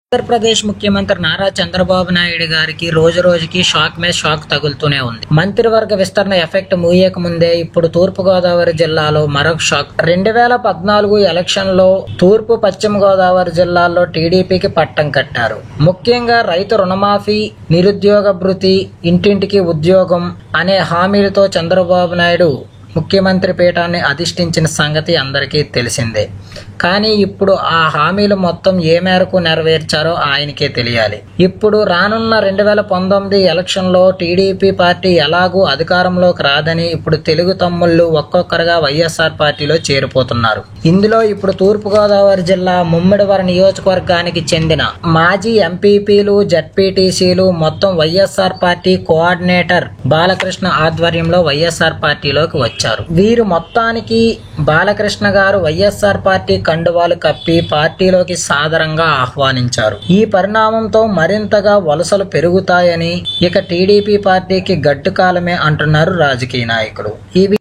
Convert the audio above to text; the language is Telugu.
ఆంధ్రప్రదేశ్ ముఖ్యమంత్రి నారా చంద్రబాబు నాయుడు గారికి రోజు రోజుకి షాక్ మీద షాక్ తగులుతూనే ఉంది. మంత్రివర్గ విస్తరణ ఎఫెక్ట్ ముగియక ముందే ఇప్పుడు తూర్పు గోదావరి జిల్లాలో మరొక షాక్. 2014 ఎలక్షన్ లో తూర్పు పశ్చిమ గోదావరి జిల్లాల్లో టీడీపీకి పట్టం కట్టారు. ముఖ్యంగా రైతు రుణమాఫీ, నిరుద్యోగ భృతి, ఇంటింటికి ఉద్యోగం అనే హామీలతో చంద్రబాబు నాయుడు ముఖ్యమంత్రి పీఠాన్ని అధిష్ఠించిన సంగతి అందరికీ తెలిసిందే. కానీ ఇప్పుడు ఆ హామీలు మొత్తం ఏ మేరకు నెరవేర్చారో ఆయనకే తెలియాలి. ఇప్పుడు రానున్న 2019 ఎలక్షన్లో టీడీపీ పార్టీ ఎలాగూ అధికారంలోకి రాదని ఇప్పుడు తెలుగు తమ్ముళ్ళు ఒక్కొక్కరుగా వైఎస్ఆర్ పార్టీలో చేరిపోతున్నారు. ఇందులో ఇప్పుడు తూర్పుగోదావరి జిల్లా ముమ్మిడివరం నియోజకవర్గానికి చెందిన మాజీ ఎంపీపీలు, జడ్పీటీసీలు మొత్తం వైఎస్ఆర్ పార్టీ కోఆర్డినేటర్ బాలకృష్ణ ఆధ్వర్యంలో వైఎస్ఆర్ పార్టీలోకి వచ్చారు. వీరు మొత్తానికి బాలకృష్ణ గారు వైఎస్ఆర్ పార్టీ కండువాలు కప్పి పార్టీలోకి సాదరంగా ఆహ్వానించారు. ఈ పరిణామంతో మరింతగా వలసలు పెరుగుతాయని, ఇక టీడీపీ పార్టీకి గడ్డు కాలమే అంటున్నారు రాజకీయ నాయకులు.